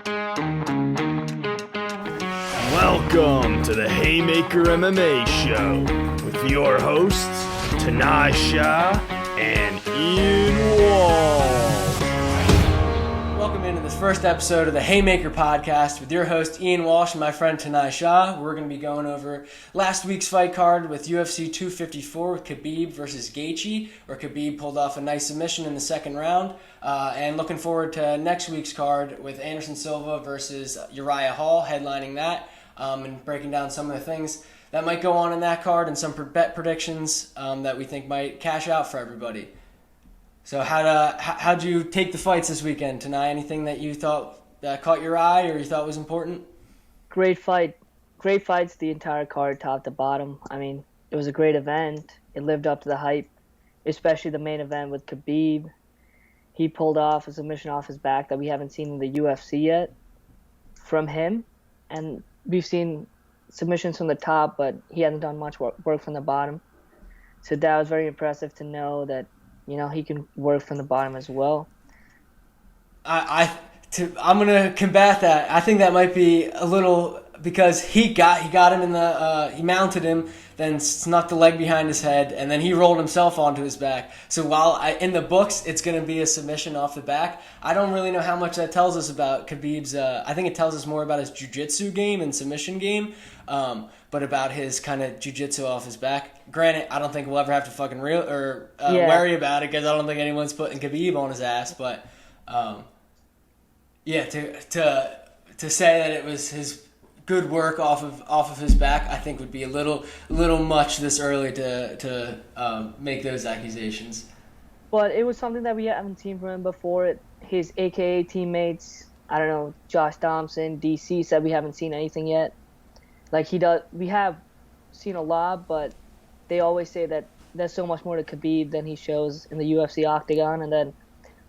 Welcome to the Haymaker MMA Show with your hosts, Tanisha and Ian Wall. Welcome into this first episode of the Haymaker podcast with your host Ian Walsh and my friend Tanisha. We're going to be going over last week's fight card with UFC 254 with Khabib versus Gaethje, where Khabib pulled off a nice submission in the second round. And looking forward to next week's card with Anderson Silva versus Uriah Hall, headlining that, and breaking down some of the things that might go on in that card and some bet predictions that we think might cash out for everybody. So how'd you take the fights this weekend? Tonight, anything that you thought caught your eye or you thought was important? Great fight. Great fights the entire card, top to bottom. I mean, it was a great event. It lived up to the hype, especially the main event with Khabib. He pulled off a submission off his back that we haven't seen in the UFC yet from him. And we've seen submissions from the top, but he hasn't done much work from the bottom. So that was very impressive to know that, you know, he can work from the bottom as well. I'm going to combat that. I think that might be a little because he got him in the he mounted him, then snuck the leg behind his head, and then he rolled himself onto his back. So while in the books it's going to be a submission off the back, I don't really know how much that tells us about Khabib's. I think it tells us more about his jiu-jitsu game and submission game, but about his kind of jiu-jitsu off his back. Granted, I don't think we'll ever have to fucking worry about it because I don't think anyone's putting Khabib on his ass. But to say that it was his good work off of his back, I think would be a little much this early to make those accusations. But it was something that we haven't seen from him before. His AKA teammates, I don't know, Josh Thompson, DC, said we haven't seen anything yet. Like he does, we have seen a lot, but they always say that there's so much more to Khabib than he shows in the UFC octagon. And then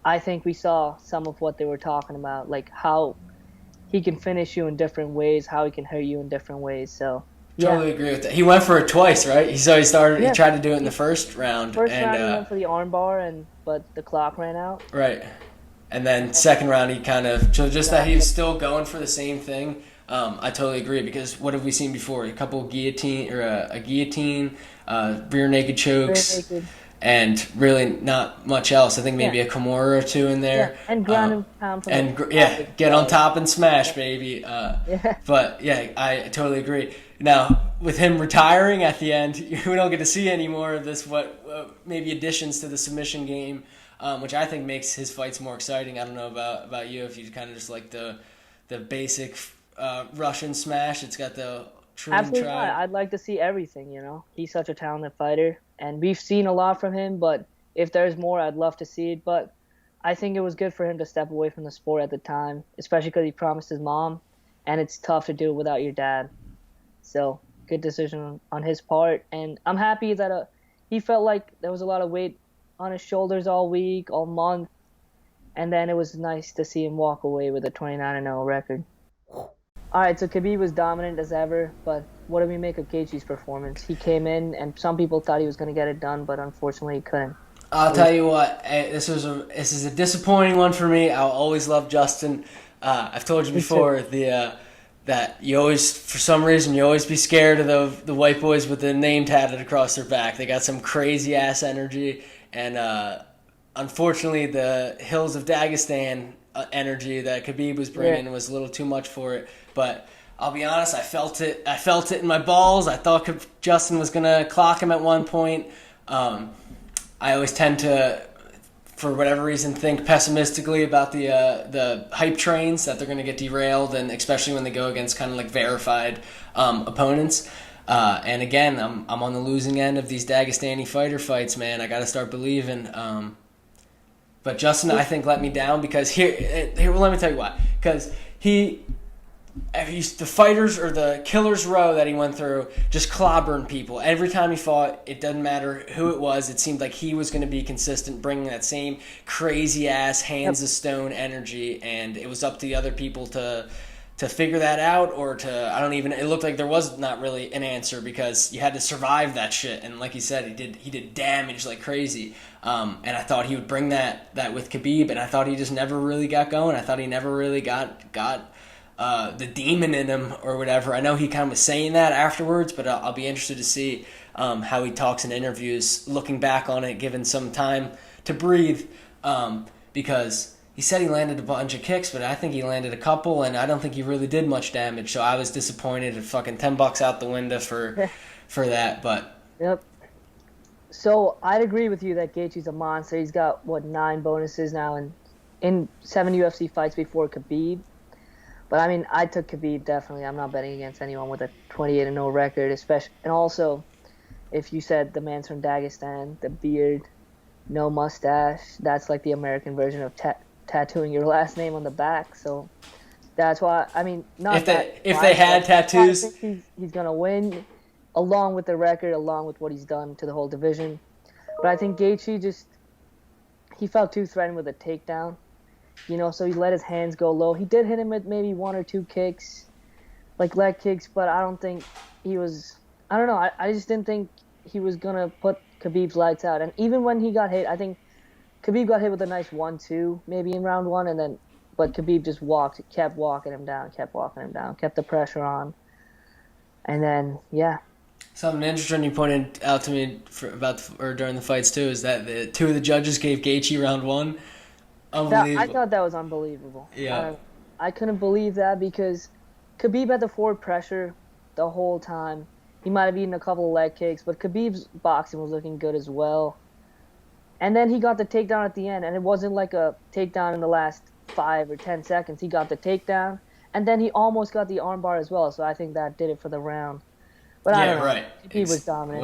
I think we saw some of what they were talking about, like how he can finish you in different ways, how he can hurt you in different ways. So yeah. Totally agree with that. He went for it twice, right? He tried to do it in the first round. First round he went for the arm bar, but the clock ran out. Right. And then second round he kind of just that he was still going for the same thing. I totally agree because what have we seen before? A couple guillotine or a guillotine, rear naked chokes. Rear naked. And really not much else. I think maybe a Kimura or two in there. Yeah. And ground and pound. Get on top and smash, baby. But yeah, I totally agree. Now, with him retiring at the end, we don't get to see any more of this, maybe additions to the submission game, which I think makes his fights more exciting. I don't know about you, if you kind of just like the basic Russian smash. It's got the true and Absolutely tried. not. I'd like to see everything, you know. He's such a talented fighter. And we've seen a lot from him, but if there's more, I'd love to see it. But I think it was good for him to step away from the sport at the time, especially because he promised his mom, and it's tough to do it without your dad. So, good decision on his part. And I'm happy that he felt like there was a lot of weight on his shoulders all week, all month, and then it was nice to see him walk away with a 29-0 record. All right, so Khabib was dominant as ever, but what do we make of Gaethje's performance? He came in, and some people thought he was going to get it done, but unfortunately he couldn't. I'll tell you what, this is a disappointing one for me. I'll always love Justin. I've told you before that you always, for some reason, you always be scared of the white boys with the name tatted across their back. They got some crazy ass energy, and unfortunately, the hills of Dagestan energy that Khabib was bringing was a little too much for it. But I'll be honest, I felt it in my balls. I thought Justin was gonna clock him at one point. I always tend to, for whatever reason, think pessimistically about the hype trains, that they're gonna get derailed, and especially when they go against kind of like verified opponents. And again, I'm on the losing end of these Dagestani fighter fights, man. I got to start believing. But Justin, I think, let me down because here. Well, let me tell you why. Because the fighters or the killer's row that he went through, just clobbering people. Every time he fought, it doesn't matter who it was, it seemed like he was going to be consistent, bringing that same crazy-ass, hands of stone energy, and it was up to the other people to figure that out, or it looked like there was not really an answer because you had to survive that shit. And like he said, he did damage like crazy. And I thought he would bring that with Khabib, and I thought he just never really got going. I thought he never really got the demon in him or whatever. I know he kind of was saying that afterwards, but I'll be interested to see how he talks in interviews, looking back on it, given some time to breathe, because he said he landed a bunch of kicks, but I think he landed a couple, and I don't think he really did much damage. So I was disappointed. At fucking $10 out the window for that. But yep. So I'd agree with you that Gaethje's a monster. He's got 9 bonuses now in 7 UFC fights before Khabib. But I mean, I took Khabib definitely. I'm not betting against anyone with a 28-0 record, especially. And also, if you said the man's from Dagestan, the beard, no mustache, that's like the American version of tattooing your last name on the back. So that's why, I mean, not if they had tattoos, I think he's gonna win, along with the record, along with what he's done to the whole division. But I think Gaethje he felt too threatened with a takedown, so he let his hands go low. He did hit him with maybe 1 or 2 kicks, like leg kicks, but I don't think he was. I don't know. I just didn't think he was gonna put Khabib's lights out. And even when he got hit, I think Khabib got hit with a nice 1-2 maybe in round 1, but Khabib just kept walking him down, kept the pressure on. And then, yeah. Something interesting you pointed out to me during the fights too is that the 2 of the judges gave Gaethje round 1. Unbelievable. I thought that was unbelievable. Yeah. I couldn't believe that because Khabib had the forward pressure the whole time. He might have eaten a couple of leg kicks, but Khabib's boxing was looking good as well. And then he got the takedown at the end, and it wasn't like a takedown in the last 5 or 10 seconds. He got the takedown, and then he almost got the armbar as well, so I think that did it for the round. But I don't know. Right. He was dominant.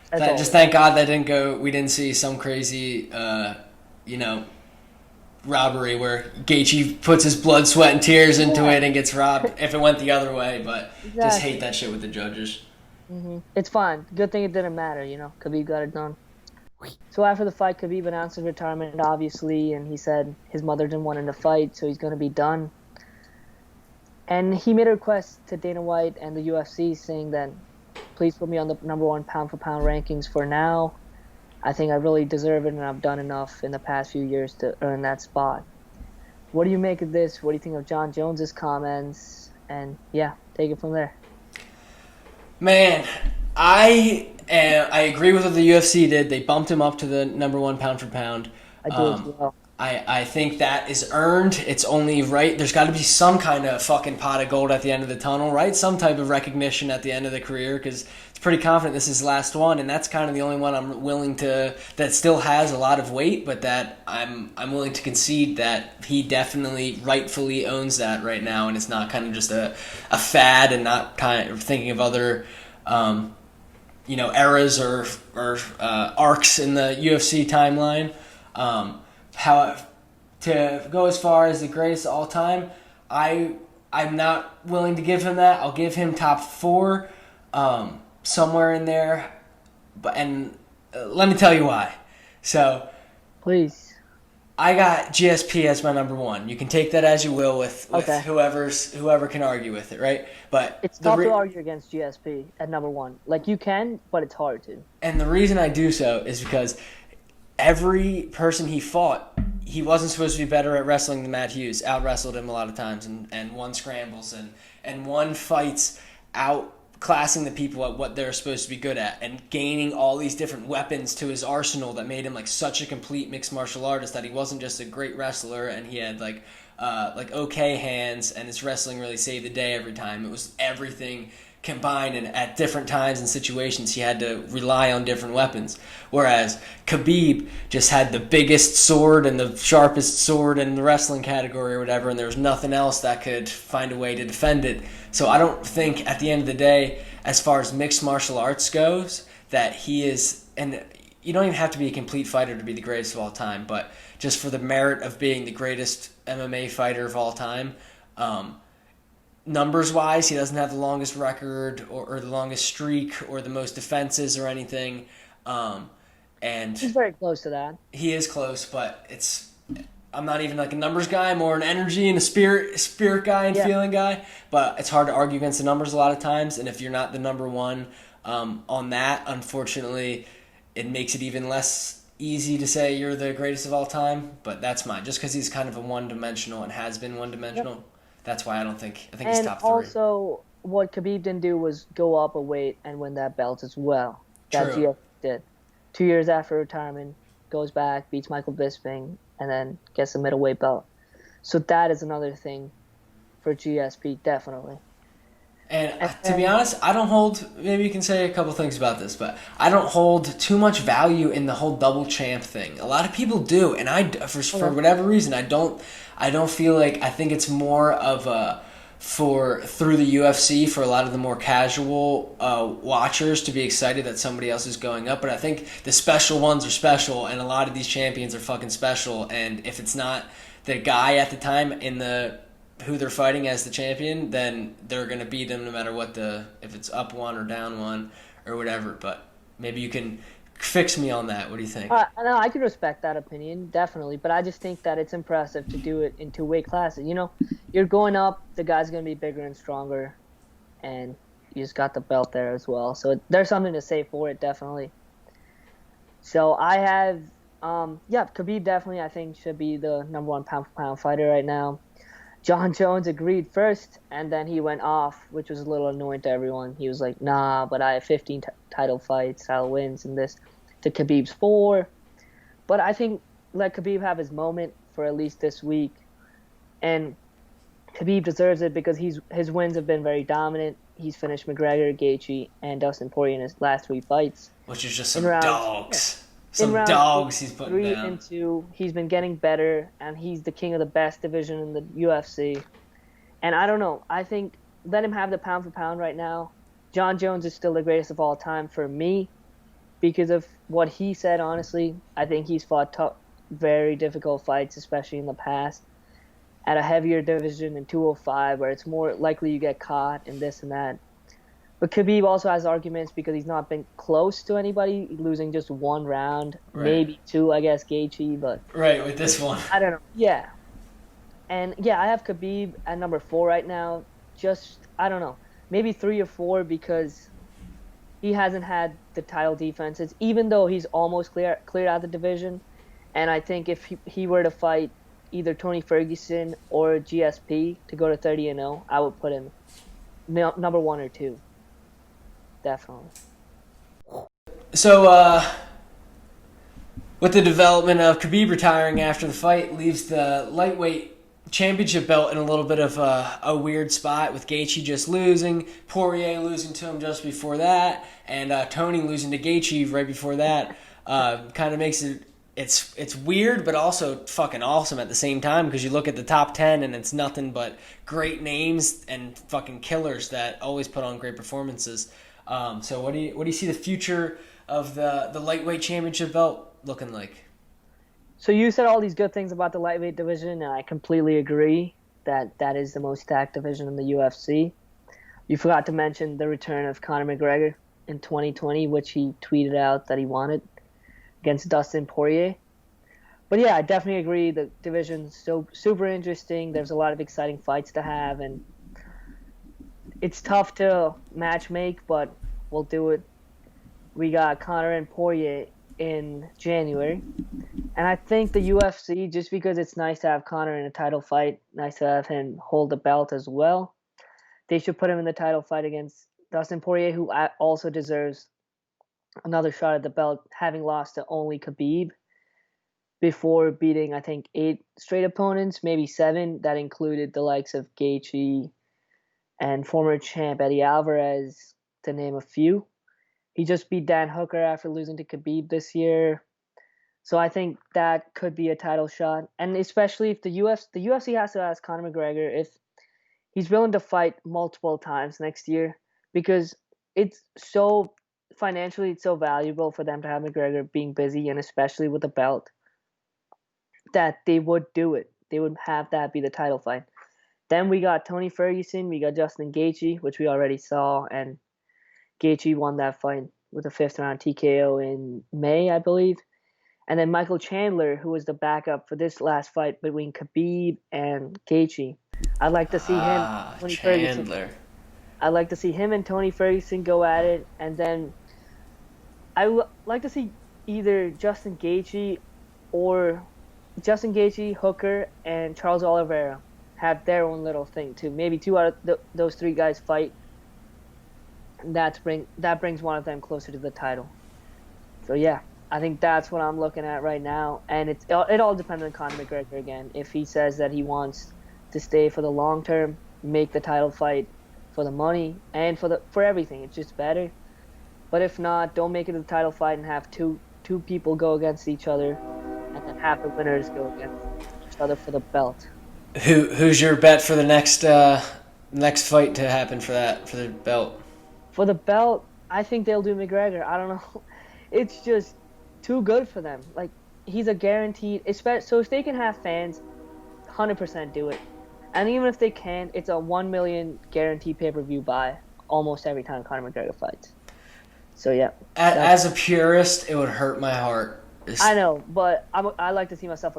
Whatever. Just thank God that didn't go. We didn't see some crazy, robbery where Gaethje puts his blood, sweat, and tears into it and gets robbed. If it went the other way, but just hate that shit with the judges. Mm-hmm. It's fine. Good thing it didn't matter. Khabib got it done. So after the fight, Khabib announced his retirement, obviously, and he said his mother didn't want him to fight, so he's going to be done. And he made a request to Dana White and the UFC saying that, please put me on the number 1 pound-for-pound rankings for now. I think I really deserve it, and I've done enough in the past few years to earn that spot. What do you make of this? What do you think of Jon Jones's comments? And, yeah, take it from there. Man, I agree with what the UFC did. They bumped him up to the number 1 pound for pound. I do as well. I think that is earned. It's only right. There's got to be some kind of fucking pot of gold at the end of the tunnel, right? Some type of recognition at the end of the career, because it's pretty confident this is his last one, and that's kind of the only one I'm willing to, that still has a lot of weight, but that I'm willing to concede that he definitely rightfully owns that right now, and it's not kind of just a fad and not kind of thinking of other eras or arcs in the UFC timeline. To go as far as the greatest of all time, I'm not willing to give him that. I'll give him top 4, somewhere in there. And let me tell you why. So, please, I got GSP as my number 1. You can take that as you will with okay. whoever can argue with it, right? But it's tough to argue against GSP at number 1. Like, you can, but it's hard to. And the reason I do so is because every person he fought, he wasn't supposed to be better at wrestling than Matt Hughes. Out-wrestled him a lot of times and won scrambles and won fights outclassing the people at what they're supposed to be good at and gaining all these different weapons to his arsenal that made him like such a complete mixed martial artist that he wasn't just a great wrestler and he had like okay hands and his wrestling really saved the day every time. It was everything combined, and at different times and situations he had to rely on different weapons, whereas Khabib just had the biggest sword and the sharpest sword in the wrestling category or whatever, and there was nothing else that could find a way to defend it. So I don't think at the end of the day, as far as mixed martial arts goes, that he is, and you don't even have to be a complete fighter to be the greatest of all time, but just for the merit of being the greatest MMA fighter of all time, numbers-wise, he doesn't have the longest record or the longest streak or the most defenses or anything. And he's very close to that. He is close, but it's I'm not even like a numbers guy, more an energy and a spirit guy and feeling guy. But it's hard to argue against the numbers a lot of times. And if you're not the number one on that, unfortunately, it makes it even less easy to say you're the greatest of all time. But that's mine. Just because he's kind of a one-dimensional and has been one-dimensional. Yep. That's why I think he's top 3. And also, what Khabib didn't do was go up a weight and win that belt as well. That GSP did. 2 years after retirement, goes back, beats Michael Bisping, and then gets a middleweight belt. So that is another thing for GSP, definitely. And to be honest, I don't hold, maybe you can say a couple things about this, but I don't hold too much value in the whole double champ thing. A lot of people do, and for whatever reason, I don't feel like, I think it's more of a, through the UFC for a lot of the more casual watchers to be excited that somebody else is going up. But I think the special ones are special, and a lot of these champions are fucking special. And if it's not the guy at the time in who they're fighting as the champion, then they're gonna beat him no matter what if it's up one or down one or whatever. But maybe you can fix me on that. What do you think? No, I can respect that opinion, definitely. But I just think that it's impressive to do it in 2 weight classes. You're going up, the guy's going to be bigger and stronger, and you just got the belt there as well. So there's something to say for it, definitely. So I have, Khabib definitely, I think, should be the number 1 pound-for-pound fighter right now. Jon Jones agreed first, and then he went off, which was a little annoying to everyone. He was like, nah, but I have 15 title fights, title wins, and this to Khabib's 4. But I think let Khabib have his moment for at least this week. And Khabib deserves it because his wins have been very dominant. He's finished McGregor, Gaethje, and Dustin Poirier in his last 3 fights. Which is just some dogs. Some dogs he's putting 3 down. And 2, he's been getting better, and he's the king of the best division in the UFC. And I don't know. I think let him have the pound for pound right now. Jon Jones is still the greatest of all time for me because of what he said, honestly. I think he's fought tough, very difficult fights, especially in the past, at a heavier division in 205 where it's more likely you get caught and this and that. But Khabib also has arguments because he's not been close to anybody, losing just 1 round, maybe 2, I guess, Gaethje, but... Right, with this one. I don't know. Yeah. And, I have Khabib at number 4 right now. Just, I don't know, maybe 3 or 4 because he hasn't had the title defenses, even though he's almost cleared out the division. And I think if he were to fight either Tony Ferguson or GSP to go to 30-0, I would put him number 1 or 2. Definitely. So, with the development of Khabib retiring after the fight, leaves the lightweight championship belt in a little bit of a weird spot with Gaethje just losing, Poirier losing to him just before that, and Tony losing to Gaethje right before that. Kind of makes it's weird, but also fucking awesome at the same time because you look at the top 10 and it's nothing but great names and fucking killers that always put on great performances. So what do you see the future of the lightweight championship belt looking like? So you said all these good things about the lightweight division, and I completely agree that is the most stacked division in the UFC. You forgot to mention the return of Conor McGregor in 2020, which he tweeted out that he wanted against Dustin Poirier. But I definitely agree. The division's so super interesting. There's a lot of exciting fights to have, and it's tough to match make, but we'll do it. We got Conor and Poirier in January. And I think the UFC, just because it's nice to have Conor in a title fight, nice to have him hold the belt as well, they should put him in the title fight against Dustin Poirier, who also deserves another shot at the belt, having lost to only Khabib before beating, I think, 8 straight opponents, maybe 7. That included the likes of Gaethje and former champ Eddie Alvarez, to name a few. He just beat Dan Hooker after losing to Khabib this year. So I think that could be a title shot. And especially if the UFC has to ask Conor McGregor if he's willing to fight multiple times next year, because it's so financially, it's so valuable for them to have McGregor being busy, and especially with the belt, that they would do it. They would have that be the title fight. Then we got Tony Ferguson, we got Justin Gaethje, which we already saw, and Gaethje won that fight with a 5th round TKO in May, I believe. And then Michael Chandler, who was the backup for this last fight between Khabib and Gaethje. I'd like to see him, Tony Ferguson. Chandler. I'd like to see him and Tony Ferguson go at it, and then I would like to see either Justin Gaethje, Hooker, and Charles Oliveira have their own little thing too. Maybe two out of those three guys fight. That brings one of them closer to the title. So yeah, I think that's what I'm looking at right now, and it all depends on Conor McGregor again. If he says that he wants to stay for the long term, make the title fight for the money and for everything, it's just better. But if not, don't make it a title fight and have two people go against each other, and then have the winners go against each other for the belt. Who's your bet for the next fight to happen for the belt? For the belt, I think they'll do McGregor. I don't know. It's just too good for them. Like, he's a guaranteed. So if they can have fans, 100% do it. And even if they can't, it's a 1 million guaranteed pay-per-view buy almost every time Conor McGregor fights. So yeah. As a purist, it would hurt my heart. I know, but I like to see myself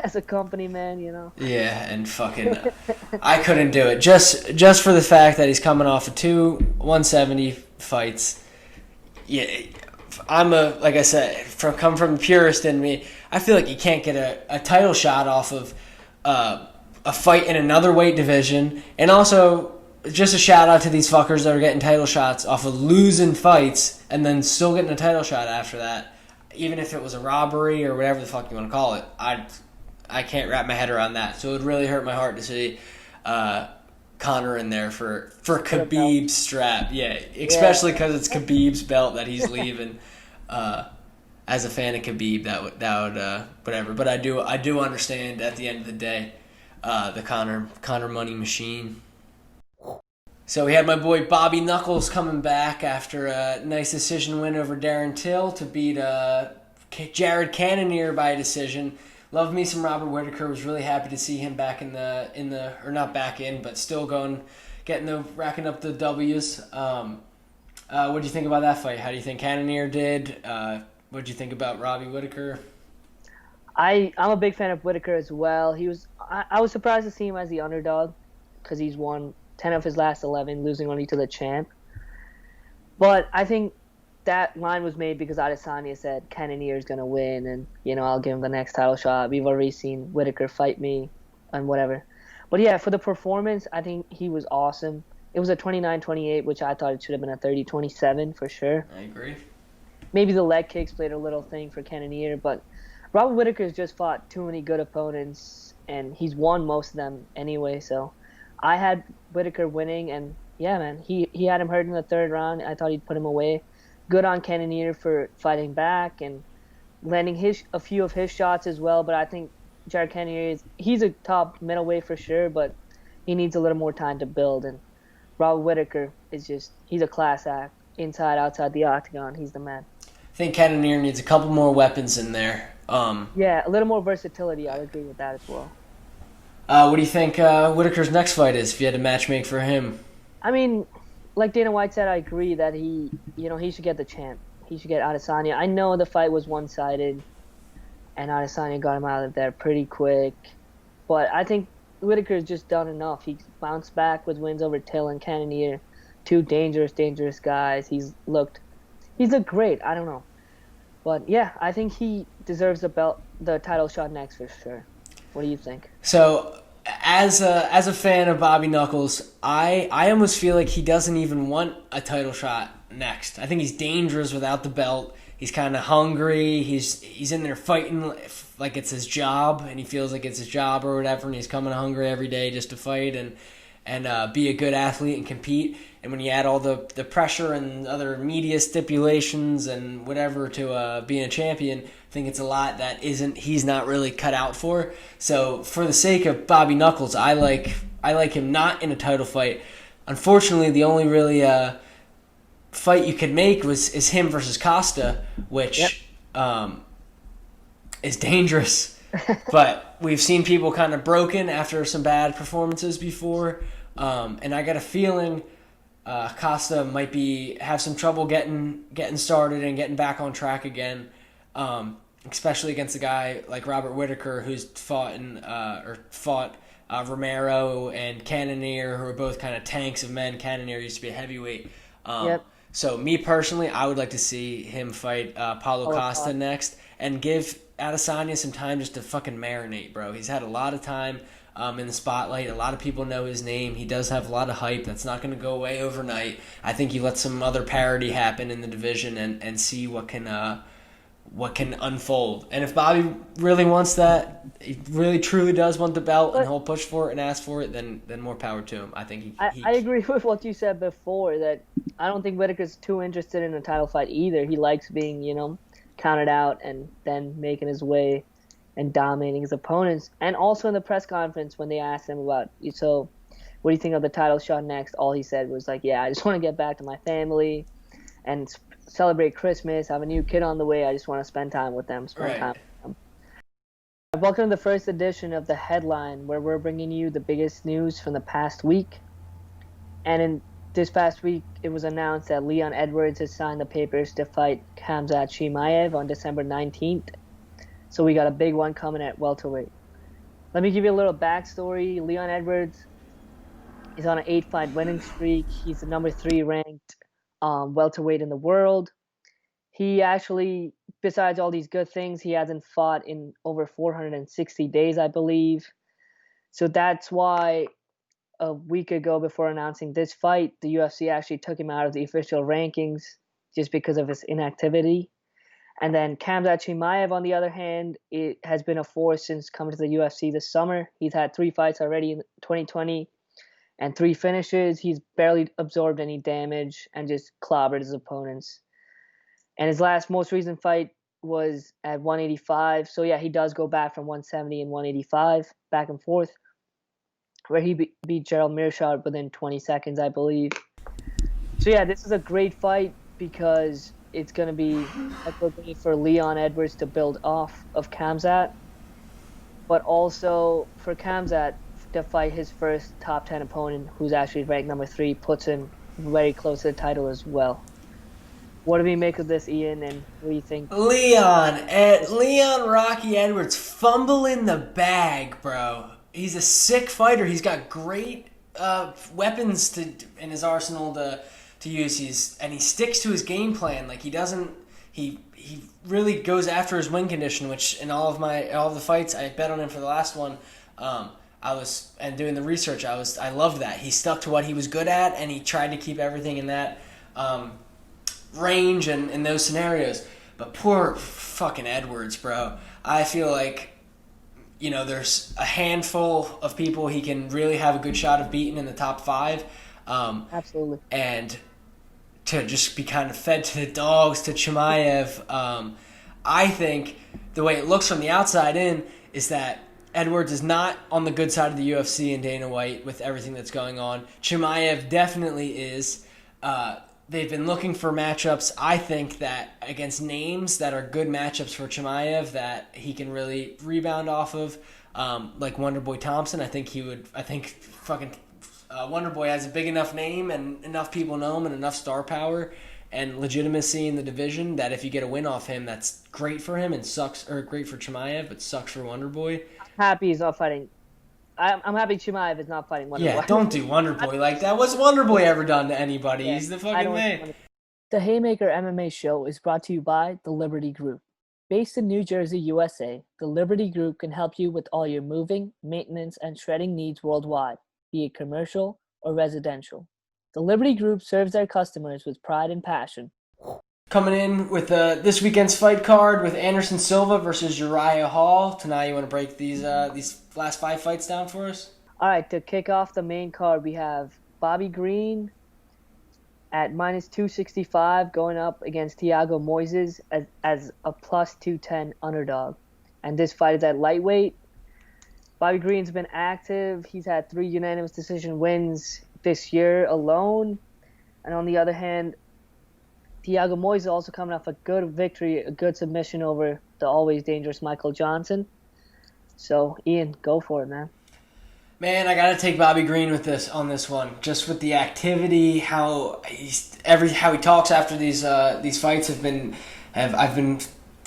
as a company man, you know. Yeah, and fucking, I couldn't do it just for the fact that he's coming off of 2 170 fights. Yeah, like I said, come from the purist in me. I feel like you can't get a title shot off of a fight in another weight division, and also just a shout out to these fuckers that are getting title shots off of losing fights and then still getting a title shot after that. Even if it was a robbery or whatever the fuck you want to call it, I can't wrap my head around that. So it would really hurt my heart to see Conor in there for Khabib's strap. Yeah, especially because it's Khabib's belt that he's leaving. As a fan of Khabib, that would whatever. But I do understand at the end of the day, the Conor money machine. So we had my boy Bobby Knuckles coming back after a nice decision win over Darren Till to beat Jared Cannonier by decision. Loved me some Robert Whittaker. Was really happy to see him back in the or not back in, but still racking up the W's. What do you think about that fight? How do you think Cannonier did? What do you think about Robbie Whittaker? I'm a big fan of Whittaker as well. I was surprised to see him as the underdog because he's won 10 of his last 11, losing only to the champ. But I think that line was made because Adesanya said Cannonier is going to win and, I'll give him the next title shot. We've already seen Whittaker fight me and whatever. But yeah, for the performance, I think he was awesome. It was a 29-28, which I thought it should have been a 30-27 for sure. I agree. Maybe the leg kicks played a little thing for Cannonier, but Robert Whittaker's just fought too many good opponents, and he's won most of them anyway, so I had Whittaker winning, and yeah, man, he had him hurt in the third round. I thought he'd put him away. Good on Cannonier for fighting back and landing a few of his shots as well, but I think Jared Cannonier he's a top middleweight for sure, but he needs a little more time to build, and Robert Whittaker he's a class act. Inside, outside the octagon, he's the man. I think Cannonier needs a couple more weapons in there. Yeah, a little more versatility. I would agree with that as well. What do you think Whittaker's next fight is, if you had to matchmake for him? I mean, like Dana White said, I agree that he should get the champ. He should get Adesanya. I know the fight was one-sided, and Adesanya got him out of there pretty quick. But I think Whittaker's just done enough. He bounced back with wins over Till and Cannonier. Two dangerous guys. He's looked great. I don't know. But yeah, I think he deserves the title shot next for sure. What do you think? So, as a fan of Bobby Knuckles, I almost feel like he doesn't even want a title shot next. I think he's dangerous without the belt. He's kind of hungry. He's in there fighting like it's his job, and he feels like it's his job or whatever, and he's coming hungry every day just to fight and be a good athlete and compete. And when you add all the pressure and other media stipulations and whatever to being a champion, I think it's a lot that he's not really cut out for. So for the sake of Bobby Knuckles, I like him not in a title fight. Unfortunately, the only really fight you could make is him versus Costa, which is dangerous. But we've seen people kind of broken after some bad performances before, and I got a feeling Costa might have some trouble getting started and getting back on track again. especially against a guy like Robert Whittaker, who's fought Romero and Cannonier, who are both kind of tanks of men. Cannonier used to be a heavyweight. Yep. So me personally, I would like to see him fight Paulo Costa next and give Adesanya some time just to fucking marinate, bro. He's had a lot of time in the spotlight. A lot of people know his name. He does have a lot of hype. That's not going to go away overnight. I think you let some other parity happen in the division and see what can unfold. And if Bobby really wants that, he really truly does want the belt, and he'll push for it and ask for it, then more power to him. I think I agree with what you said before, that I don't think Whittaker's too interested in a title fight either. He likes being, counted out and then making his way and dominating his opponents. And also in the press conference when they asked him about, so what do you think of the title shot next? All he said was like, yeah, I just want to get back to my family and celebrate Christmas. I have a new kid on the way. I just want to spend time with them. Welcome to the first edition of The Headline, where we're bringing you the biggest news from the past week. And in this past week, it was announced that Leon Edwards has signed the papers to fight Khamzat Chimaev on December 19th. So we got a big one coming at welterweight. Let me give you a little backstory. Leon Edwards is on an 8-fight winning streak. He's the number 3 ranked welterweight in the world. He actually, besides all these good things, he hasn't fought in over 460 days, I believe. So that's why a week ago, before announcing this fight, the UFC actually took him out of the official rankings just because of his inactivity. And then Khamzat Chimaev, on the other hand, it has been a force since coming to the UFC this summer. He's had 3 fights already in 2020 and 3 finishes. He's barely absorbed any damage and just clobbered his opponents. And his most recent fight was at 185. So, yeah, he does go back from 170 and 185, back and forth, where he beat Gerald Meerschaert within 20 seconds, I believe. So, yeah, this is a great fight because it's going to be a good way for Leon Edwards to build off of Khamzat, but also for Khamzat to fight his first top 10 opponent, who's actually ranked number 3, puts him very close to the title as well. What do we make of this, Ian, and what do you think? Leon Rocky Edwards fumbling the bag, bro. He's a sick fighter. He's got great weapons in his arsenal to use. He sticks to his game plan. Like, he really goes after his win condition, which in all of the fights I bet on him for the last one. Doing the research, I loved that. He stuck to what he was good at, and he tried to keep everything in that range and in those scenarios. But poor fucking Edwards, bro. I feel like, there's a handful of people he can really have a good shot of beating in the top 5. Absolutely. And to just be kind of fed to the dogs to Chimaev, I think the way it looks from the outside in is that Edwards is not on the good side of the UFC and Dana White with everything that's going on. Chimaev definitely is. They've been looking for matchups, I think, that against names that are good matchups for Chimaev that he can really rebound off of, like Wonderboy Thompson. I think Wonderboy has a big enough name and enough people know him and enough star power and legitimacy in the division that if you get a win off him, that's great for him and great for Chimaev, but sucks for Wonderboy. I'm happy he's not fighting. I'm happy Chimaev is not fighting Wonderboy. Yeah, don't do Wonderboy like that. What's Wonderboy ever done to anybody? Yeah, he's the fucking man. The Haymaker MMA show is brought to you by the Liberty Group. Based in New Jersey, USA, the Liberty Group can help you with all your moving, maintenance, and shredding needs worldwide, be it commercial or residential. The Liberty Group serves their customers with pride and passion. Coming in with this weekend's fight card with Anderson Silva versus Uriah Hall. Tonight, you want to break these last 5 fights down for us? All right, to kick off the main card, we have Bobby Green at minus 265 going up against Thiago Moises as a plus 210 underdog. And this fight is at lightweight. Bobby Green's been active. He's had 3 unanimous decision wins this year alone. And on the other hand, Thiago Moises also coming off a good victory, a good submission over the always dangerous Michael Johnson. So, Ian, go for it, man. Man, I gotta take Bobby Green on this one. Just with the activity, how he talks after these fights I've been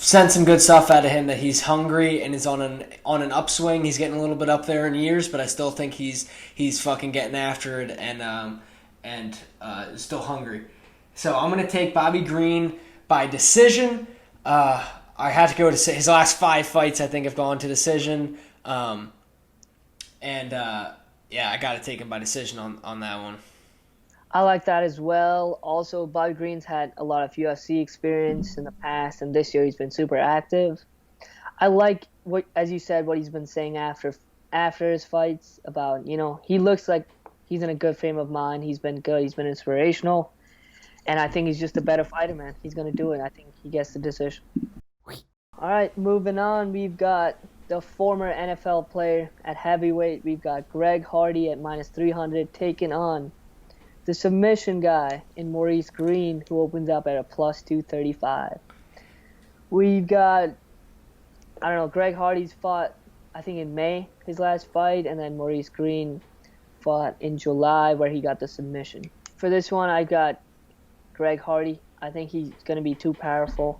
sense some good stuff out of him, that he's hungry and is on an upswing. He's getting a little bit up there in years, but I still think he's fucking getting after it and still hungry. So I'm going to take Bobby Green by decision. I had to go to his last 5 fights, I think, have gone to decision. I got to take him by decision on that one. I like that as well. Also, Bobby Green's had a lot of UFC experience in the past, and this year he's been super active. I like what, as you said, what he's been saying after his fights about, he looks like he's in a good frame of mind. He's been good. He's been inspirational. And I think he's just a better fighter, man. He's going to do it. I think he gets the decision. All right, moving on. We've got the former NFL player at heavyweight. We've got Greg Hardy at -300 taking on the submission guy in Maurice Green, who opens up at a +235. We've got, Greg Hardy's fought, I think, in May, his last fight, and then Maurice Green fought in July, where he got the submission. For this one, I got Greg Hardy. I think he's going to be too powerful.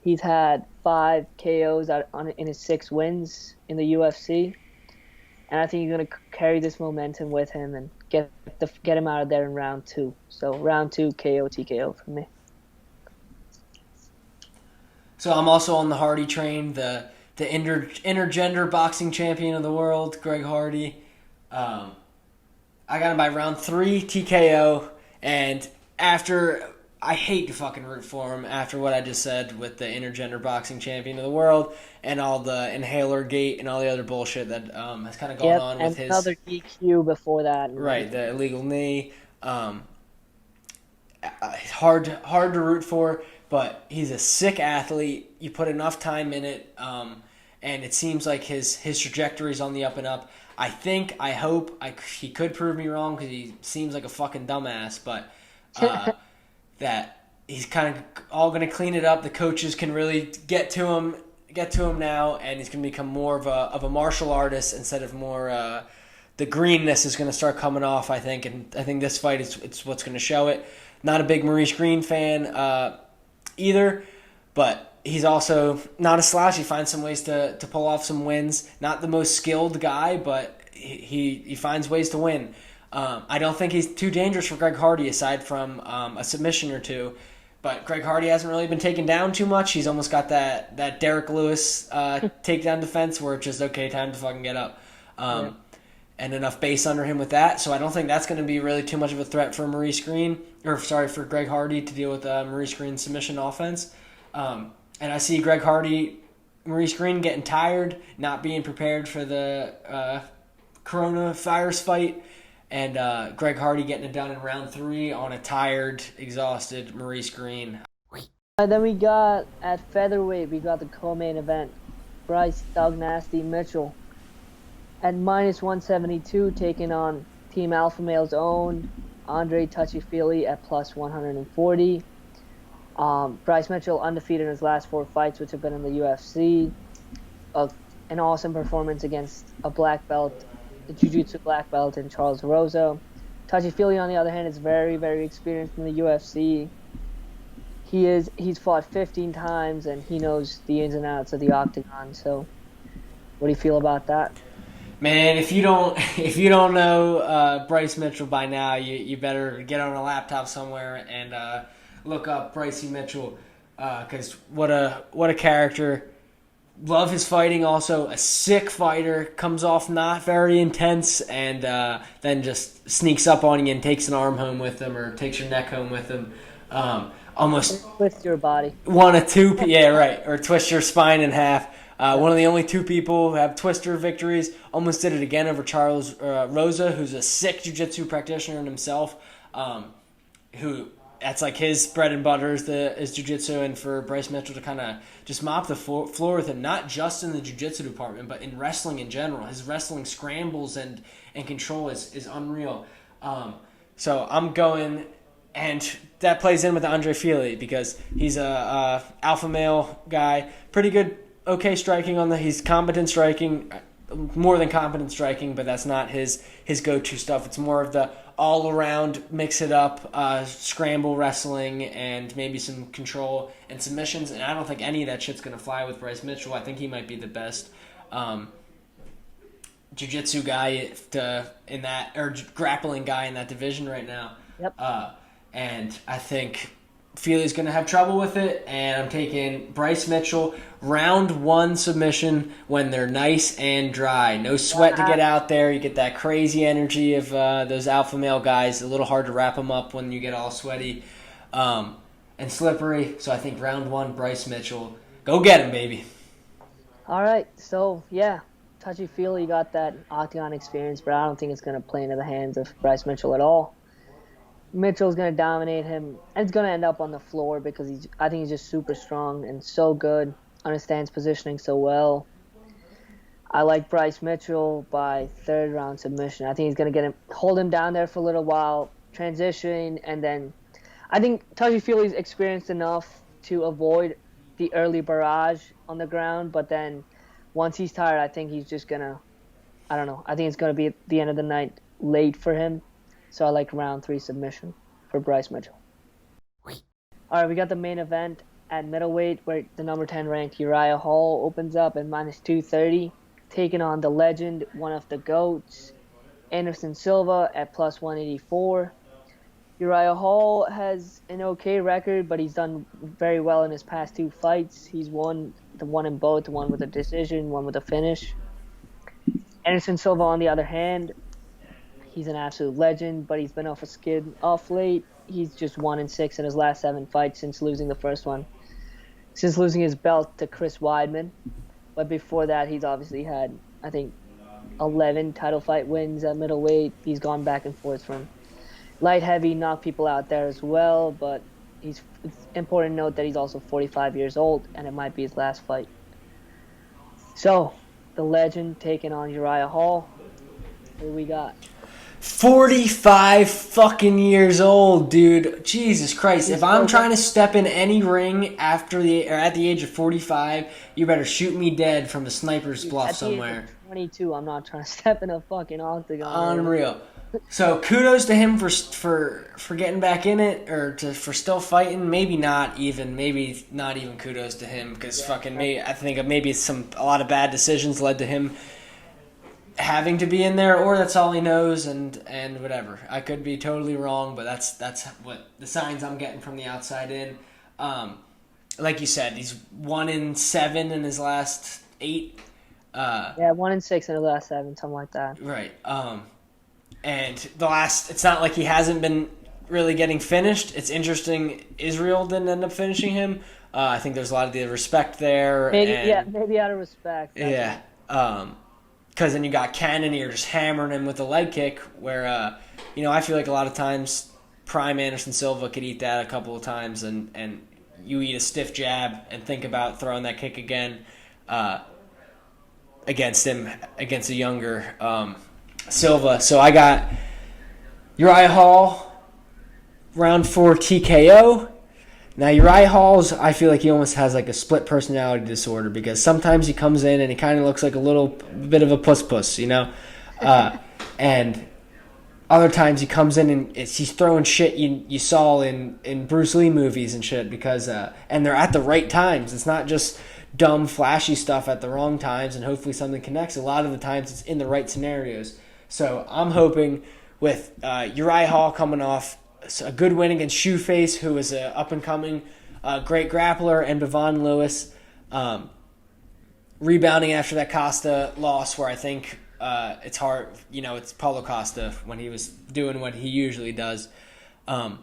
He's had 5 KOs in his 6 wins in the UFC, and I think he's going to carry this momentum with him and get him out of there in round 2. So round 2 KO TKO for me. So I'm also on the Hardy train, the intergender boxing champion of the world, Greg Hardy. I got him by round 3 TKO, and I hate to fucking root for him after what I just said with the intergender boxing champion of the world and all the inhaler gate and all the other bullshit that has kind of gone on with his... and another DQ before that. Right, the illegal knee. Hard to root for, but he's a sick athlete. You put enough time in it, and it seems like his trajectory is on the up and up. I hope he could prove me wrong, because he seems like a fucking dumbass, but... that he's kind of all going to clean it up. The coaches can really get to him now, and he's going to become more of a martial artist instead of more the greenness is going to start coming off, I think, and I think this fight it's what's going to show it. Not a big Maurice Green fan either, but he's also not a slouch. He finds some ways to pull off some wins. Not the most skilled guy, but he finds ways to win. I don't think he's too dangerous for Greg Hardy, aside from a submission or two. But Greg Hardy hasn't really been taken down too much. He's almost got that Derek Lewis takedown defense where it's just, okay, time to fucking get up. And enough base under him with that. So I don't think that's going to be really too much of a threat for for Greg Hardy to deal with Maurice Green's submission offense. And I see Maurice Green getting tired, not being prepared for the coronavirus fight. And Greg Hardy getting it done in round 3 on a tired, exhausted Maurice Green. And then we got, at featherweight, we got the co-main event. Bryce Thug Nasty Mitchell at -172, taking on Team Alpha Male's own Andre Touchy-Fili at +140. Bryce Mitchell undefeated in his last 4 fights, which have been in the UFC. An awesome performance against a black belt, the jiu-jitsu black belt in Charles Rosa. Touchy-Fili, on the other hand, is very, very experienced in the UFC. He's fought 15 times, and he knows the ins and outs of the octagon. So, what do you feel about that? Man, if you don't know Bryce Mitchell by now, you better get on a laptop somewhere and look up Brycey Mitchell, because what a character. Love his fighting. Also a sick fighter. Comes off not very intense, and then just sneaks up on you and takes an arm home with him, or takes your neck home with him. Almost twist your body. Or twist your spine in half. One of the only 2 people who have twister victories. Almost did it again over Charles Rosa, who's a sick jiu-jitsu practitioner in himself. Who that's like his bread and butter is jiu-jitsu, and for Bryce Mitchell to kind of just mop the floor with him, not just in the jiu-jitsu department, but in wrestling in general. His wrestling scrambles and control is unreal. So I'm going, and that plays in with Andre Fili, because he's a alpha male guy, pretty good, okay striking he's competent striking, more than competent striking, but that's not his go-to stuff. It's more of the all-around, mix it up, scramble wrestling, and maybe some control and submissions. And I don't think any of that shit's going to fly with Bryce Mitchell. I think he might be the best jiu-jitsu guy in that, or grappling guy in that division right now. Yep. And I think Fili's going to have trouble with it, and I'm taking Bryce Mitchell, round 1 submission when they're nice and dry. No sweat to get out there. You get that crazy energy of those alpha male guys. A little hard to wrap them up when you get all sweaty and slippery. So I think round 1, Bryce Mitchell. Go get him, baby. All right, so yeah, touchy-feely got that octagon experience, but I don't think it's going to play into the hands of Bryce Mitchell at all. Mitchell's going to dominate him, and it's going to end up on the floor because I think he's just super strong and so good, understands positioning so well. I like Bryce Mitchell by 3rd round submission. I think he's going to hold him down there for a little while, transition, and then I think touchy-feely's experienced enough to avoid the early barrage on the ground, but then once he's tired, I think he's just going to, I don't know, I think it's going to be at the end of the night late for him. So I like round 3 submission for Bryce Mitchell. All right, we got the main event at middleweight where the number 10 ranked Uriah Hall opens up at -230, taking on the legend, one of the GOATs, Anderson Silva at +184. Uriah Hall has an okay record, but he's done very well in his past 2 fights. He's won the one in both, one with a decision, one with a finish. Anderson Silva, on the other hand, he's an absolute legend, but he's been off a skid off late. He's just 1-6 in his last 7 fights since losing the first one. Since losing his belt to Chris Weidman. But before that, he's obviously had, I think, 11 title fight wins at middleweight. He's gone back and forth from light heavy, knocked people out there as well. But it's important to note that he's also 45 years old, and it might be his last fight. So, the legend taking on Uriah Hall. Who we got? 45 fucking years old, dude. Jesus Christ. If I'm trying to step in any ring at the age of 45, you better shoot me dead from a sniper's bluff somewhere. At the age of 22, I'm not trying to step in a fucking octagon. Unreal. So kudos to him for getting back in it, or for still fighting. Maybe not even kudos to him, because I think maybe a lot of bad decisions led to him having to be in there, or that's all he knows, and whatever. I could be totally wrong, but that's what the signs I'm getting from the outside in. Like you said, he's 1-7 in his last 8. 1-6 in his last 7, something like that. Right. And it's not like he hasn't been really getting finished. It's interesting, Israel didn't end up finishing him. I think there's a lot of the respect there. Maybe out of respect. Yeah. Because then you got Cannonier just hammering him with a leg kick, where I feel like a lot of times prime Anderson Silva could eat that a couple of times, and you eat a stiff jab and think about throwing that kick again against a younger Silva. So I got Uriah Hall, round 4 TKO. Now, Uriah Hall's, I feel like he almost has like a split personality disorder, because sometimes he comes in and he kind of looks like a little bit of a puss, and other times he comes in and he's throwing shit you saw in Bruce Lee movies and shit, because and they're at the right times. It's not just dumb, flashy stuff at the wrong times and hopefully something connects. A lot of the times it's in the right scenarios. So I'm hoping with Uriah Hall coming off a good win against Shoeface, who is an up-and-coming great grappler, and Bevon Lewis rebounding after that Costa loss, where I think it's hard, it's Paulo Costa when he was doing what he usually does. But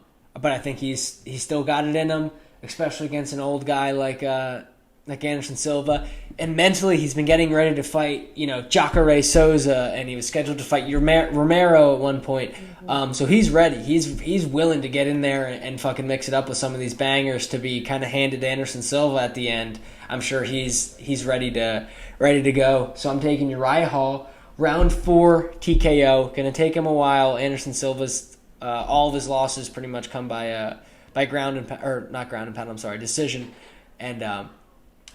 I think he's still got it in him, especially against an old guy like Anderson Silva. And mentally, he's been getting ready to fight, Jacare Souza, and he was scheduled to fight Romero at one point. So he's ready. He's willing to get in there and fucking mix it up with some of these bangers to be kind of handed to Anderson Silva at the end. I'm sure he's ready to go. So I'm taking Uriah Hall, round 4 TKO. Gonna take him a while. Anderson Silva's all of his losses pretty much come by ground and not ground and pound. I'm sorry, decision. And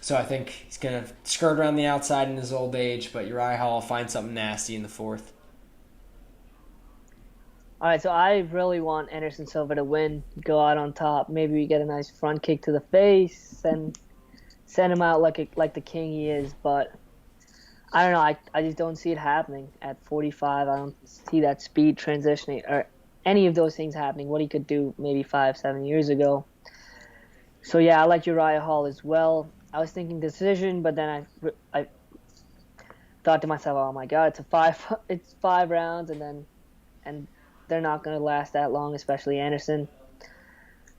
So I think he's going to skirt around the outside in his old age, but Uriah Hall will find something nasty in the fourth. All right, so I really want Anderson Silva to win, go out on top. Maybe we get a nice front kick to the face and send him out like the king he is. But I don't know. I just don't see it happening at 45. I don't see that speed transitioning or any of those things happening. What he could do maybe 5-7 years ago. So yeah, I like Uriah Hall as well. I was thinking decision, but then I thought to myself, oh my God, it's 5 rounds, and they're not going to last that long, especially Anderson.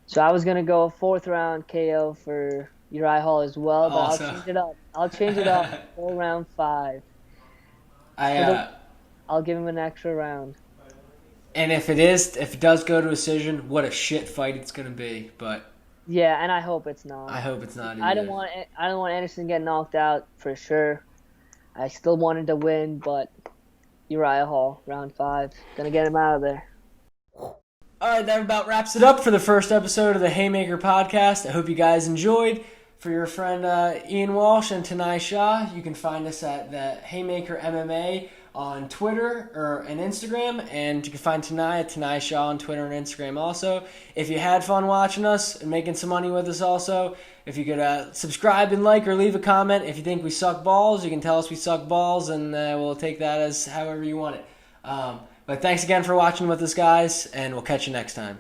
So I was going to go 4th round KO for Uriah Hall as well, but I'll change it up. I'll change it up for round 5. I'll give him an extra round. And if it does go to a decision, what a shit fight it's going to be. But yeah, and I hope it's not. I hope it's not either. I don't want Anderson to get knocked out for sure. I still wanted to win, but Uriah Hall, round 5. Gonna get him out of there. All right, that about wraps it up for the first episode of the Haymaker podcast. I hope you guys enjoyed. For your friend Ian Walsh and Tanai Shah, you can find us at the Haymaker MMA on Twitter and Instagram, and you can find Tanai at Tanai Shah on Twitter and Instagram also. If you had fun watching us and making some money with us also, if you could subscribe and like or leave a comment. If you think we suck balls, you can tell us we suck balls, and we'll take that as however you want it. But thanks again for watching with us, guys, and we'll catch you next time.